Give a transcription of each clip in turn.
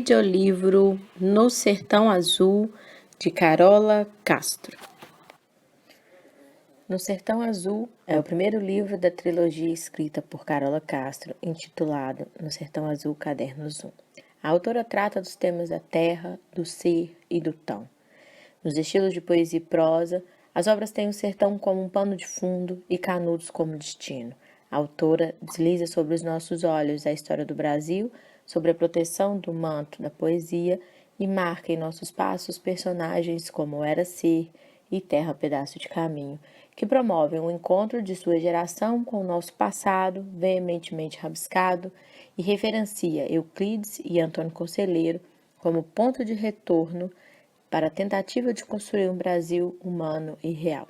Videolivro No Sertão Azul, de Carola Castro. No Sertão Azul é o primeiro livro da trilogia escrita por Carola Castro, intitulado No Sertão Azul, Cadernos 1. A autora trata dos temas da terra, do ser e do tão. Nos estilos de poesia e prosa, as obras têm o sertão como um pano de fundo e Canudos como destino. A autora desliza sobre os nossos olhos a história do Brasil, sobre a proteção do manto da poesia e marca em nossos passos personagens como Era Ser e Terra Pedaço de Caminho, que promovem o encontro de sua geração com o nosso passado, veementemente rabiscado, e referencia Euclides e Antônio Conselheiro como ponto de retorno para a tentativa de construir um Brasil humano e real.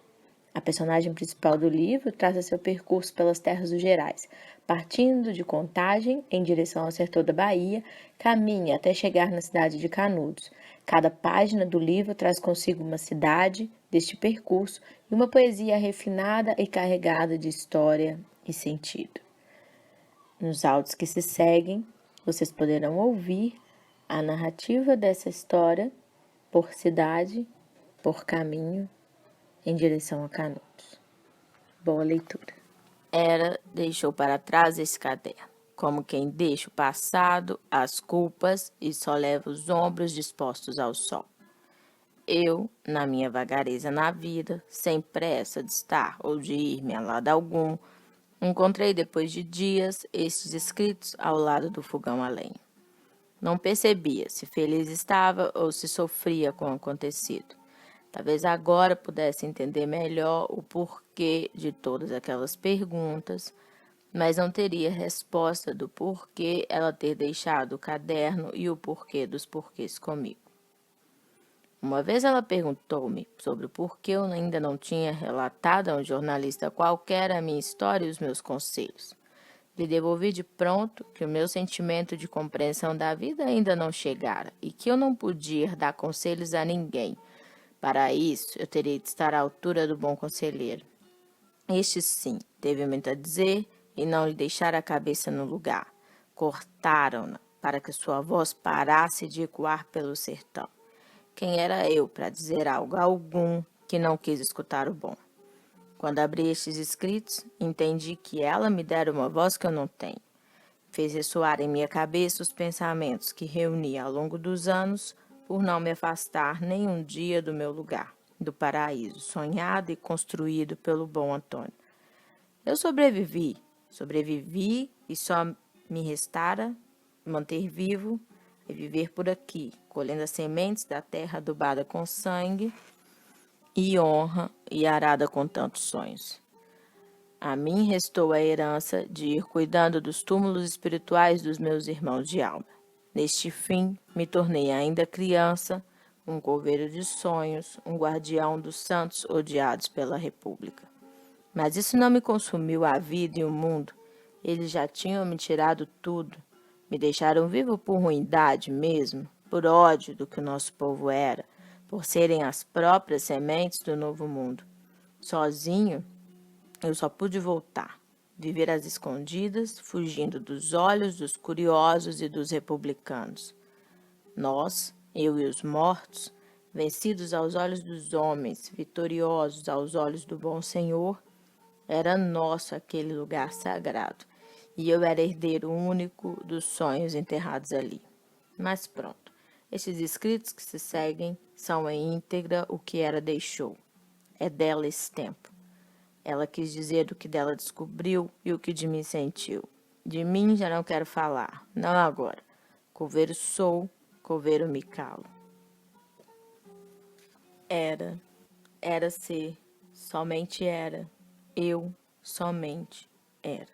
A personagem principal do livro traça seu percurso pelas terras dos Gerais. Partindo de Contagem, em direção ao sertão da Bahia, caminha até chegar na cidade de Canudos. Cada página do livro traz consigo uma cidade deste percurso e uma poesia refinada e carregada de história e sentido. Nos áudios que se seguem, vocês poderão ouvir a narrativa dessa história por cidade, por caminho, em direção a Canudos. Boa leitura. Era deixou para trás esse caderno, como quem deixa o passado, as culpas e só leva os ombros dispostos ao sol. Eu, na minha vagareza na vida, sem pressa de estar ou de ir-me a lado algum, encontrei depois de dias estes escritos ao lado do fogão a lenha. Não percebia se feliz estava ou se sofria com o acontecido. Talvez agora pudesse entender melhor o porquê de todas aquelas perguntas, mas não teria resposta do porquê ela ter deixado o caderno e o porquê dos porquês comigo. Uma vez ela perguntou-me sobre o porquê eu ainda não tinha relatado a um jornalista qualquer a minha história e os meus conselhos. Lhe devolvi de pronto que o meu sentimento de compreensão da vida ainda não chegara e que eu não podia dar conselhos a ninguém. Para isso, eu teria de estar à altura do bom conselheiro. Este, sim, teve muito a dizer e não lhe deixara a cabeça no lugar. Cortaram-na para que sua voz parasse de ecoar pelo sertão. Quem era eu para dizer algo a algum que não quis escutar o bom? Quando abri estes escritos, entendi que ela me dera uma voz que eu não tenho. Fez ressoar em minha cabeça os pensamentos que reuni ao longo dos anos por não me afastar nem um dia do meu lugar, do paraíso sonhado e construído pelo bom Antônio. Eu sobrevivi e só me restara manter vivo e viver por aqui, colhendo as sementes da terra adubada com sangue e honra e arada com tantos sonhos. A mim restou a herança de ir cuidando dos túmulos espirituais dos meus irmãos de alma. Neste fim, me tornei ainda criança, um coveiro de sonhos, um guardião dos santos odiados pela República. Mas isso não me consumiu a vida e o mundo. Eles já tinham me tirado tudo. Me deixaram vivo por ruindade mesmo, por ódio do que o nosso povo era, por serem as próprias sementes do novo mundo. Sozinho, eu só pude voltar, viver às escondidas, fugindo dos olhos dos curiosos e dos republicanos. Nós, eu e os mortos, vencidos aos olhos dos homens, vitoriosos aos olhos do bom Senhor, era nosso aquele lugar sagrado, e eu era herdeiro único dos sonhos enterrados ali. Mas pronto, estes escritos que se seguem são em íntegra o que ela deixou. É dela esse tempo. Ela quis dizer o que dela descobriu e o que de mim sentiu. De mim já não quero falar, não agora. Coveiro sou, coveiro me calo. Era ser, somente era. Eu, somente, era.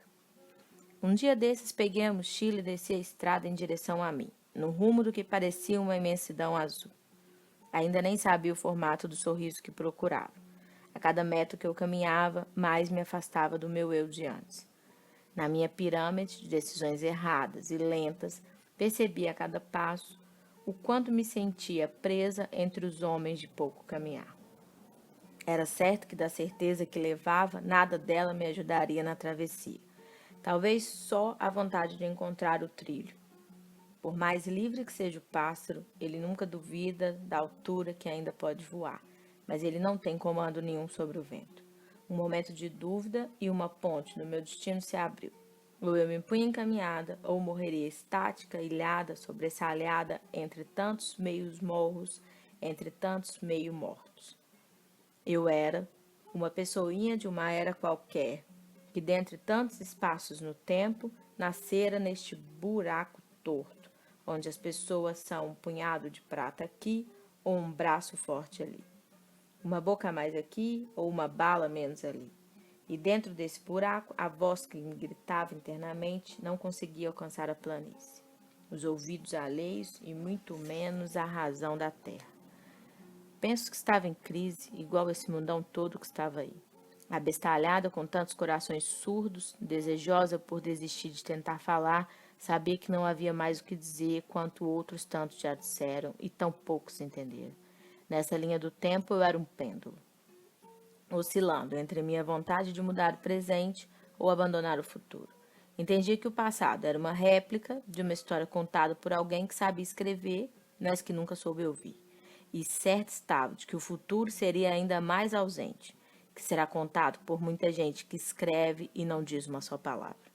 Um dia desses peguei a mochila e desci a estrada em direção a mim, no rumo do que parecia uma imensidão azul. Ainda nem sabia o formato do sorriso que procurava. A cada metro que eu caminhava, mais me afastava do meu eu de antes. Na minha pirâmide de decisões erradas e lentas, percebi a cada passo o quanto me sentia presa entre os homens de pouco caminhar. Era certo que da certeza que levava, nada dela me ajudaria na travessia. Talvez só a vontade de encontrar o trilho. Por mais livre que seja o pássaro, ele nunca duvida da altura que ainda pode voar, mas ele não tem comando nenhum sobre o vento. Um momento de dúvida e uma ponte no meu destino se abriu. Ou eu me punha encaminhada, ou morreria estática, ilhada, sobressalhada, entre tantos meios morros, entre tantos meio mortos. Eu era uma pessoinha de uma era qualquer, que dentre tantos espaços no tempo, nascera neste buraco torto, onde as pessoas são um punhado de prata aqui ou um braço forte ali, uma boca a mais aqui ou uma bala menos ali. E dentro desse buraco, a voz que me gritava internamente não conseguia alcançar a planície, os ouvidos alheios e muito menos a razão da terra. Penso que estava em crise, igual esse mundão todo que estava aí. Abestalhada com tantos corações surdos, desejosa por desistir de tentar falar, sabia que não havia mais o que dizer quanto outros tantos já disseram e tão poucos entenderam. Nessa linha do tempo eu era um pêndulo, oscilando entre minha vontade de mudar o presente ou abandonar o futuro. Entendia que o passado era uma réplica de uma história contada por alguém que sabia escrever, mas que nunca soube ouvir. E certo estava de que o futuro seria ainda mais ausente, que será contado por muita gente que escreve e não diz uma só palavra.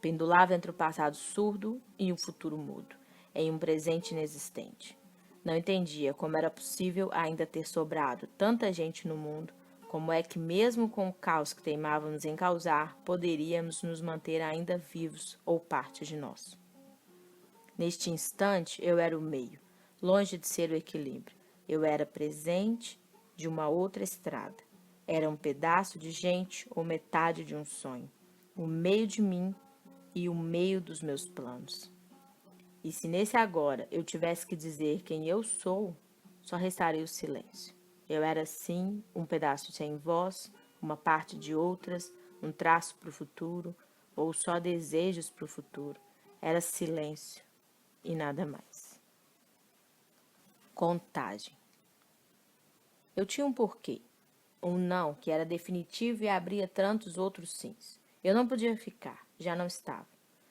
Pendulava entre o passado surdo e o futuro mudo, em um presente inexistente. Não entendia como era possível ainda ter sobrado tanta gente no mundo, como é que mesmo com o caos que teimávamos em causar, poderíamos nos manter ainda vivos ou parte de nós. Neste instante, eu era o meio, longe de ser o equilíbrio. Eu era presente de uma outra estrada. Era um pedaço de gente ou metade de um sonho. O meio de mim e o meio dos meus planos. E se nesse agora eu tivesse que dizer quem eu sou, só restaria o silêncio. Eu era sim um pedaço sem voz, uma parte de outras, um traço para o futuro, ou só desejos para o futuro. Era silêncio e nada mais. Contagem. Eu tinha um porquê, um não que era definitivo e abria tantos outros sims. Eu não podia ficar, já não estava.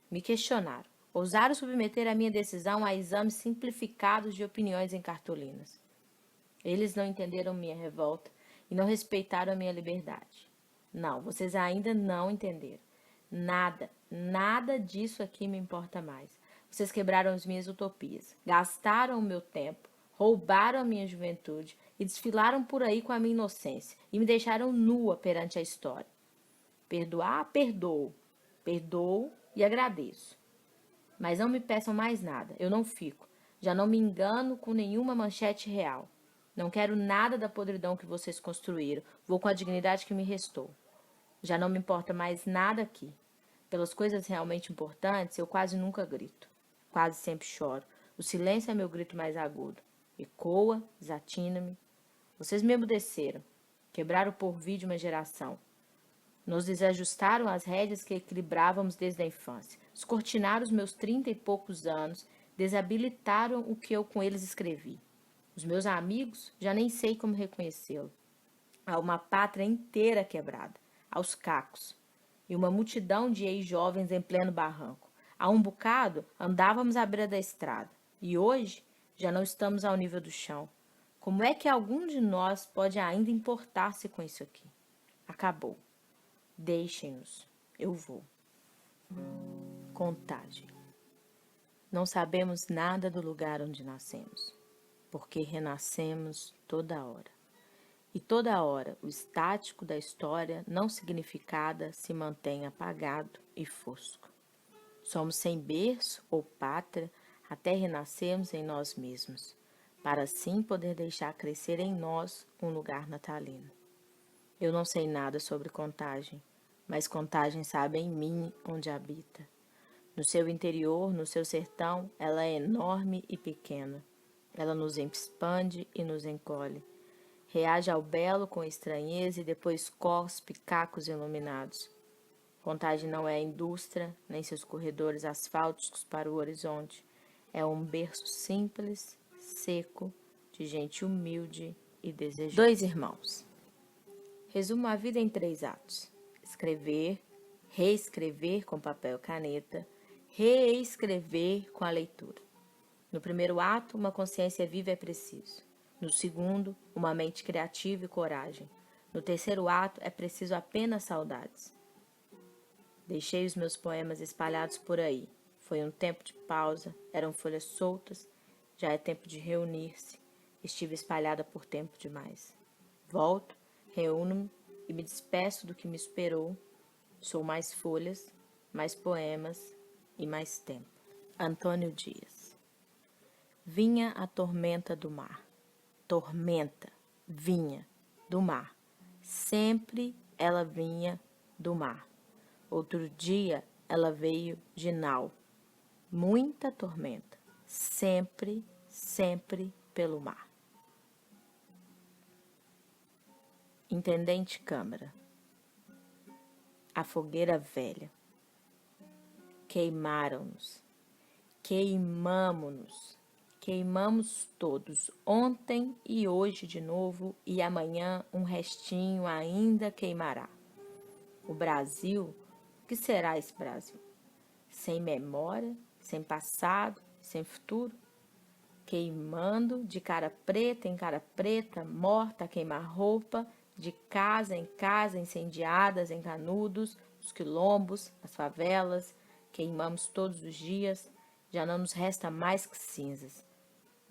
Me questionaram, ousaram submeter a minha decisão a exames simplificados de opiniões em cartolinas. Eles não entenderam minha revolta e não respeitaram a minha liberdade. Não, vocês ainda não entenderam. Nada disso aqui me importa mais. Vocês quebraram as minhas utopias, gastaram o meu tempo, roubaram a minha juventude e desfilaram por aí com a minha inocência e me deixaram nua perante a história. Perdoar, perdoo. Perdoo e agradeço. Mas não me peçam mais nada, eu não fico. Já não me engano com nenhuma manchete real. Não quero nada da podridão que vocês construíram. Vou com a dignidade que me restou. Já não me importa mais nada aqui. Pelas coisas realmente importantes, eu quase nunca grito. Quase sempre choro. O silêncio é meu grito mais agudo. Ecoa, desatina-me. Vocês me emudeceram. Quebraram o porvir de uma geração. Nos desajustaram as rédeas que equilibrávamos desde a infância. Descortinaram os meus 30 e poucos anos. Desabilitaram o que eu com eles escrevi. Os meus amigos, já nem sei como reconhecê-lo. Há uma pátria inteira quebrada, aos cacos, e uma multidão de ex-jovens em pleno barranco. Há um bocado, andávamos à beira da estrada, e hoje já não estamos ao nível do chão. Como é que algum de nós pode ainda importar-se com isso aqui? Acabou. Deixem-nos. Eu vou. Contagem. Não sabemos nada do lugar onde nascemos, porque renascemos toda hora. E toda hora o estático da história não significada se mantém apagado e fosco. Somos sem berço ou pátria até renascermos em nós mesmos, para assim poder deixar crescer em nós um lugar natalino. Eu não sei nada sobre Contagem, mas Contagem sabe em mim onde habita. No seu interior, no seu sertão, ela é enorme e pequena. Ela nos expande e nos encolhe. Reage ao belo com estranheza e depois cospe cacos iluminados. Contagem não é indústria, nem seus corredores asfálticos para o horizonte. É um berço simples, seco, de gente humilde e desejosa. 2 irmãos. Resumo a vida em 3 atos. Escrever, reescrever com papel e caneta, reescrever com a leitura. No primeiro ato, uma consciência viva é preciso. No segundo, uma mente criativa e coragem. No terceiro ato, é preciso apenas saudades. Deixei os meus poemas espalhados por aí. Foi um tempo de pausa, eram folhas soltas, já é tempo de reunir-se. Estive espalhada por tempo demais. Volto, reúno-me e me despeço do que me esperou. Sou mais folhas, mais poemas e mais tempo. Antônio Dias. Vinha a tormenta do mar. Tormenta, vinha do mar. Sempre ela vinha do mar. Outro dia ela veio de nau. Muita tormenta, sempre, sempre pelo mar. Intendente Câmara. A fogueira velha. Queimaram-nos. Queimamo-nos. Queimamos todos, ontem e hoje de novo, e amanhã um restinho ainda queimará. O Brasil, o que será esse Brasil? Sem memória, sem passado, sem futuro? Queimando de cara preta em cara preta, morta a queimar roupa, de casa em casa, incendiadas em canudos, os quilombos, as favelas, queimamos todos os dias, já não nos resta mais que cinzas.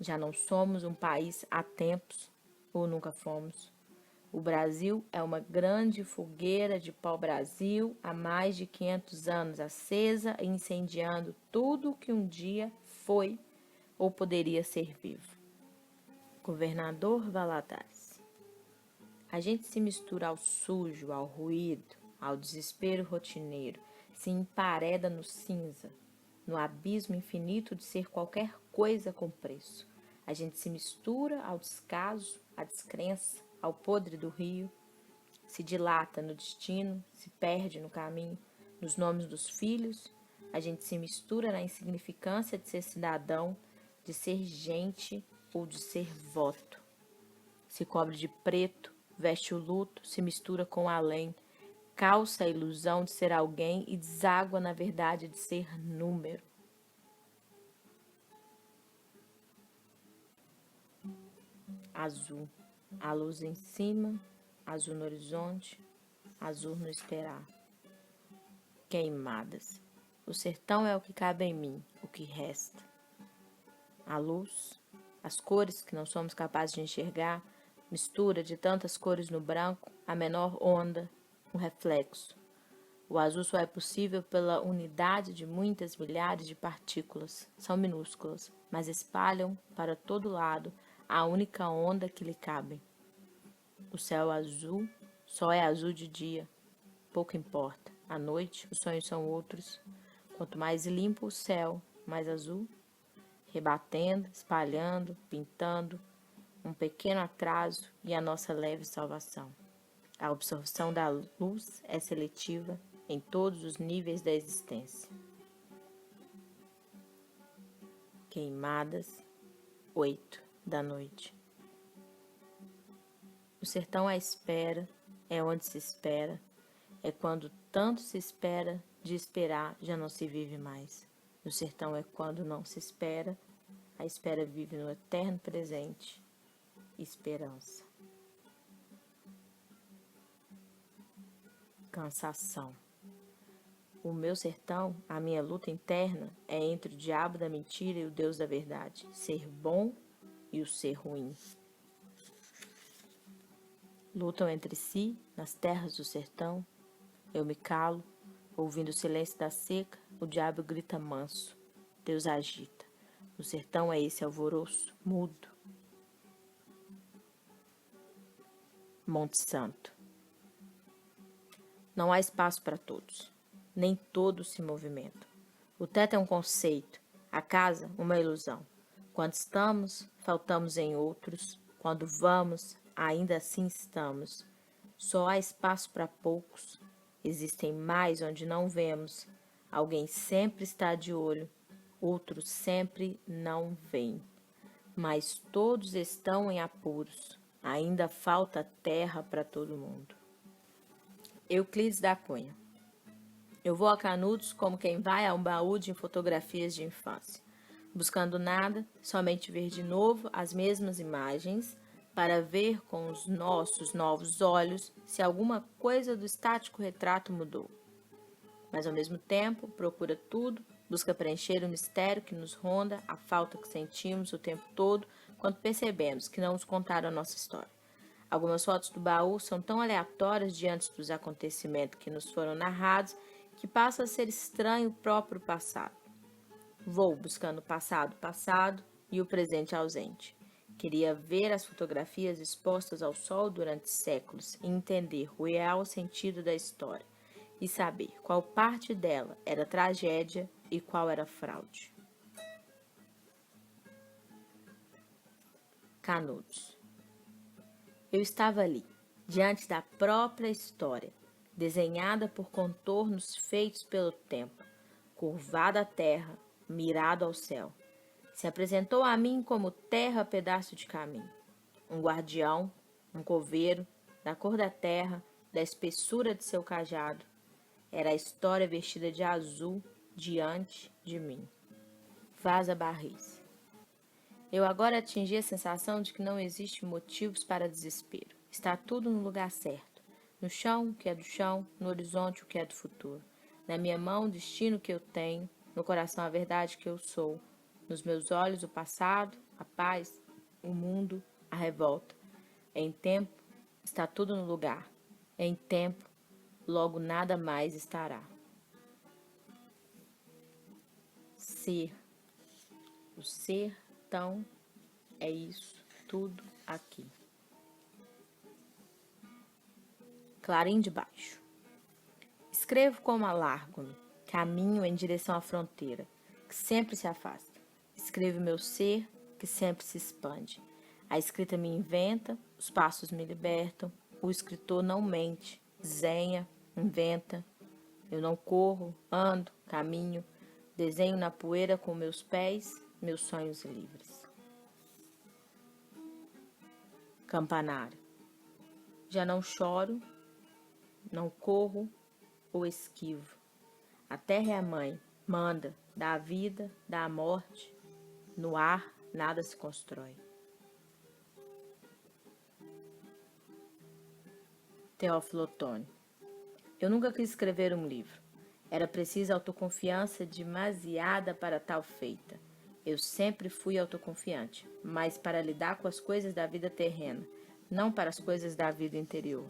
Já não somos um país há tempos, ou nunca fomos. O Brasil é uma grande fogueira de pau-brasil há mais de 500 anos, acesa e incendiando tudo o que um dia foi ou poderia ser vivo. Governador Valadares. A gente se mistura ao sujo, ao ruído, ao desespero rotineiro, se empareda no cinza, no abismo infinito de ser qualquer coisa com preço. A gente se mistura ao descaso, à descrença, ao podre do rio, se dilata no destino, se perde no caminho, nos nomes dos filhos. A gente se mistura na insignificância de ser cidadão, de ser gente ou de ser voto. Se cobre de preto, veste o luto, se mistura com o além, calça a ilusão de ser alguém e deságua na verdade de ser número. Azul, a luz em cima, azul no horizonte, azul no esperar. Queimadas, o sertão é o que cabe em mim, o que resta. A luz, as cores que não somos capazes de enxergar, mistura de tantas cores no branco, a menor onda, um reflexo. O azul só é possível pela unidade de muitas milhares de partículas. São minúsculas, mas espalham para todo lado a única onda que lhe cabe. O céu azul só é azul de dia. Pouco importa. À noite, os sonhos são outros. Quanto mais limpo o céu, mais azul. Rebatendo, espalhando, pintando. Um pequeno atraso e a nossa leve salvação. A absorção da luz é seletiva em todos os níveis da existência. Queimadas, 8 da noite. O sertão à espera, é onde se espera, é quando tanto se espera, de esperar já não se vive mais. O sertão é quando não se espera, a espera vive no eterno presente, esperança. Cansação. O meu sertão, a minha luta interna, é entre o diabo da mentira e o Deus da verdade, ser bom e o ser ruim. Lutam entre si, nas terras do sertão. Eu me calo, ouvindo o silêncio da seca, o diabo grita manso. Deus agita. O sertão é esse alvoroço, mudo. Monte Santo. Não há espaço para todos. Nem todos se movimentam. O teto é um conceito, a casa uma ilusão. Quando estamos, faltamos em outros. Quando vamos, ainda assim estamos. Só há espaço para poucos. Existem mais onde não vemos. Alguém sempre está de olho, outros sempre não veem. Mas todos estão em apuros. Ainda falta terra para todo mundo. Euclides da Cunha. Eu vou a Canudos como quem vai a um baú de fotografias de infância. buscando nada, somente ver de novo as mesmas imagens, para ver com os nossos novos olhos se alguma coisa do estático retrato mudou. Mas ao mesmo tempo, procura tudo, busca preencher o mistério que nos ronda, a falta que sentimos o tempo todo quando percebemos que não nos contaram a nossa história. Algumas fotos do baú são tão aleatórias diante dos acontecimentos que nos foram narrados que passa a ser estranho o próprio passado. Vou buscando o passado e o presente ausente. Queria ver as fotografias expostas ao sol durante séculos e entender o real sentido da história e saber qual parte dela era tragédia e qual era fraude. Canudos. Eu estava ali, diante da própria história, desenhada por contornos feitos pelo tempo, curvada à terra, mirado ao céu. Se apresentou a mim como terra pedaço de caminho, um guardião, um coveiro, da cor da terra, da espessura de seu cajado. Era a história vestida de azul diante de mim. Vaza Barris. Eu agora atingi a sensação de que não existe motivos para desespero. Está tudo no lugar certo. No chão, o que é do chão, no horizonte, o que é do futuro. Na minha mão, o destino que eu tenho, no coração, a verdade que eu sou. Nos meus olhos, o passado, a paz, o mundo, a revolta. Em tempo, está tudo no lugar. Em tempo, logo nada mais estará. Ser. O ser, então, é isso, tudo aqui. Clarim de baixo. Escrevo como alargo-me, caminho em direção à fronteira, que sempre se afasta. Escrevo meu ser, que sempre se expande. A escrita me inventa, os passos me libertam. O escritor não mente, desenha, inventa. Eu não corro, ando, caminho, desenho na poeira com meus pés, meus sonhos livres. Campanário. Já não choro, não corro ou esquivo. A terra é a mãe, manda, dá a vida, dá a morte. No ar, nada se constrói. Teófilo Otoni. Eu nunca quis escrever um livro. Era preciso autoconfiança demasiada para tal feita. Eu sempre fui autoconfiante, mas para lidar com as coisas da vida terrena, não para as coisas da vida interior.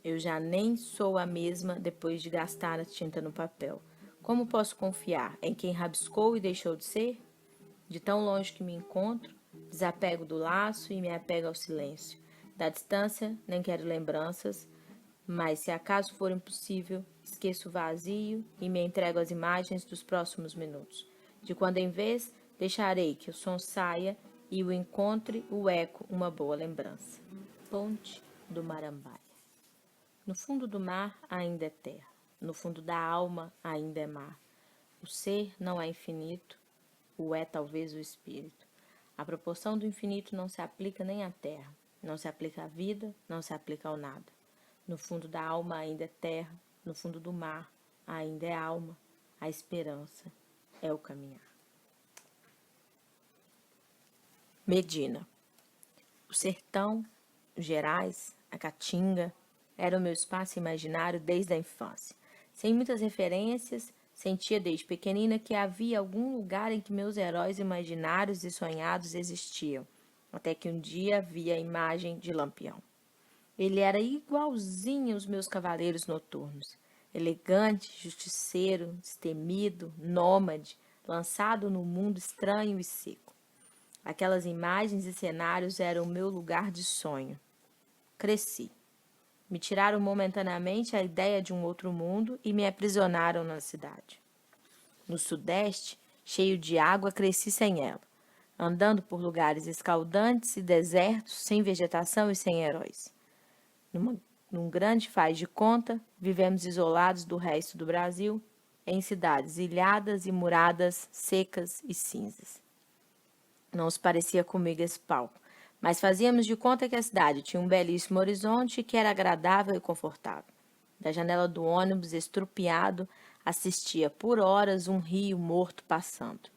Eu já nem sou a mesma depois de gastar a tinta no papel. Como posso confiar em quem rabiscou e deixou de ser? De tão longe que me encontro, desapego do laço e me apego ao silêncio. Da distância, nem quero lembranças, mas se acaso for impossível, esqueço o vazio e me entrego às imagens dos próximos minutos. De quando em vez, deixarei que o som saia e o encontre o eco uma boa lembrança. Ponte do Marambaia. No fundo do mar ainda é terra, no fundo da alma ainda é mar. O ser não é infinito, o é talvez o espírito. A proporção do infinito não se aplica nem à terra, não se aplica à vida, não se aplica ao nada. No fundo da alma ainda é terra, no fundo do mar ainda é alma. A esperança é o caminhar. Medina. O sertão, os Gerais, a Caatinga, era o meu espaço imaginário desde a infância. Sem muitas referências, sentia desde pequenina que havia algum lugar em que meus heróis imaginários e sonhados existiam, até que um dia vi a imagem de Lampião. Ele era igualzinho aos meus cavaleiros noturnos, elegante, justiceiro, destemido, nômade, lançado no mundo estranho e seco. Aquelas imagens e cenários eram o meu lugar de sonho. Cresci. Me tiraram momentaneamente a ideia de um outro mundo e me aprisionaram na cidade. No sudeste, cheio de água, cresci sem ela, andando por lugares escaldantes e desertos, sem vegetação e sem heróis. Num grande faz de conta, vivemos isolados do resto do Brasil, em cidades ilhadas e muradas, secas e cinzas. Não se parecia comigo esse palco, mas fazíamos de conta que a cidade tinha um belíssimo horizonte e que era agradável e confortável. Da janela do ônibus estrupiado, Assistia por horas um rio morto passando.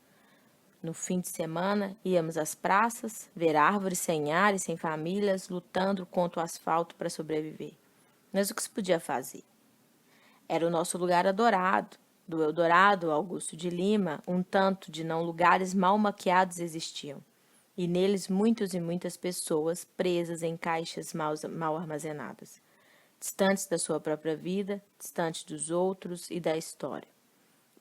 No fim de semana, íamos às praças, ver árvores sem ar e sem famílias, lutando contra o asfalto para sobreviver. Mas o que se podia fazer? Era o nosso lugar adorado. Do Eldorado, Augusto de Lima, um tanto de não lugares mal maquiados existiam. E neles muitos e muitas pessoas presas em caixas mal armazenadas. Distantes da sua própria vida, distantes dos outros e da história.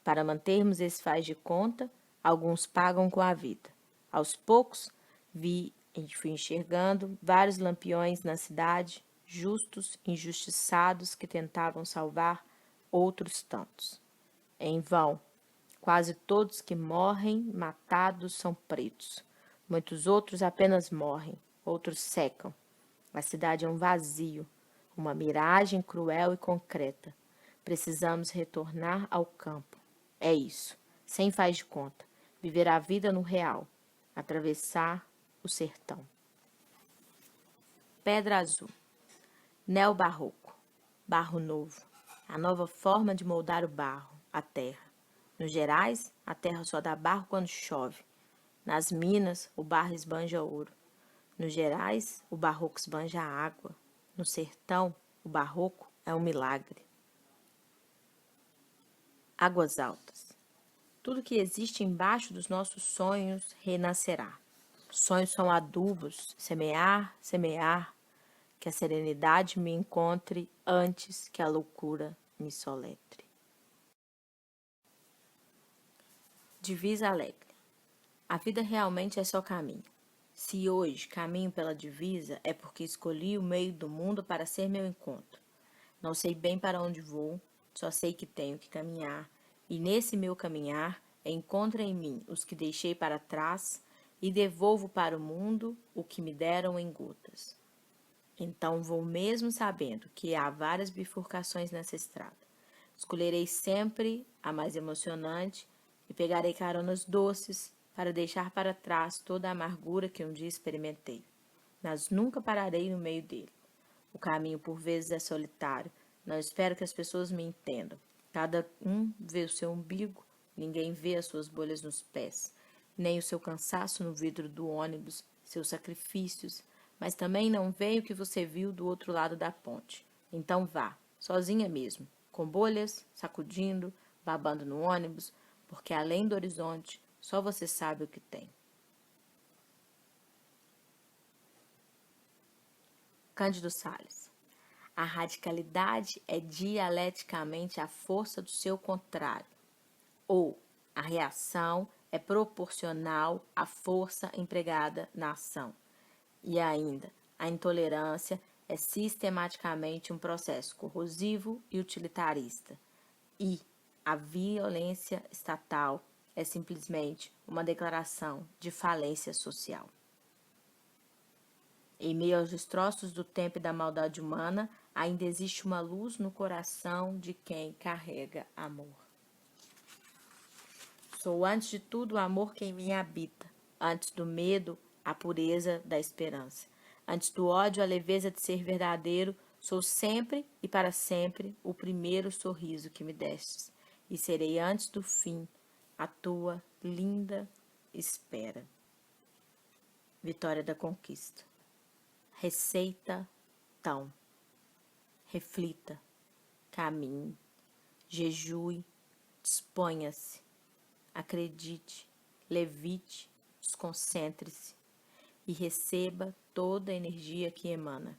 Para mantermos esse faz de conta, alguns pagam com a vida. Aos poucos, fui enxergando vários lampiões na cidade, justos, injustiçados que tentavam salvar outros tantos. Em vão, quase todos que morrem matados são pretos. Muitos outros apenas morrem, outros secam. A cidade é um vazio, uma miragem cruel e concreta. Precisamos retornar ao campo. É isso, sem faz de conta. Viver a vida no real. Atravessar o sertão. Pedra azul. Neobarroco. Barro novo. A nova forma de moldar o barro, a terra. Nos Gerais, a terra só dá barro quando chove. Nas Minas, o barro esbanja ouro. Nos Gerais, o barroco esbanja água. No sertão, o barroco é um milagre. Águas altas. Tudo que existe embaixo dos nossos sonhos renascerá. Sonhos são adubos, semear, semear, que a serenidade me encontre antes que a loucura me soletre. Divisa alegre. A vida realmente é só caminho. Se hoje caminho pela divisa, é porque escolhi o meio do mundo para ser meu encontro. Não sei bem para onde vou, só sei que tenho que caminhar, e nesse meu caminhar encontro em mim os que deixei para trás e devolvo para o mundo o que me deram em gotas. Então vou mesmo sabendo que há várias bifurcações nessa estrada. Escolherei sempre a mais emocionante e pegarei caronas doces para deixar para trás toda a amargura que um dia experimentei. Mas nunca pararei no meio dele. O caminho por vezes é solitário. Não espero que as pessoas me entendam. Cada um vê o seu umbigo, ninguém vê as suas bolhas nos pés, nem o seu cansaço no vidro do ônibus, seus sacrifícios, mas também não vê o que você viu do outro lado da ponte. Então vá, sozinha mesmo, com bolhas, sacudindo, babando no ônibus, porque além do horizonte, só você sabe o que tem. Cândido Salles. A radicalidade é dialeticamente a força do seu contrário, ou a reação é proporcional à força empregada na ação. E ainda, a intolerância é sistematicamente um processo corrosivo e utilitarista. E a violência estatal é simplesmente uma declaração de falência social. Em meio aos destroços do tempo e da maldade humana, ainda existe uma luz no coração de quem carrega amor. Sou antes de tudo o amor que em mim habita, antes do medo, a pureza da esperança. Antes do ódio, a leveza de ser verdadeiro, sou sempre e para sempre o primeiro sorriso que me destes, e serei antes do fim a tua linda espera. Vitória da Conquista. Receita tão. Reflita, caminhe, jejue, disponha-se, acredite, levite, desconcentre-se e receba toda a energia que emana.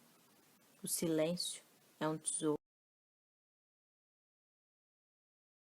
O silêncio é um tesouro.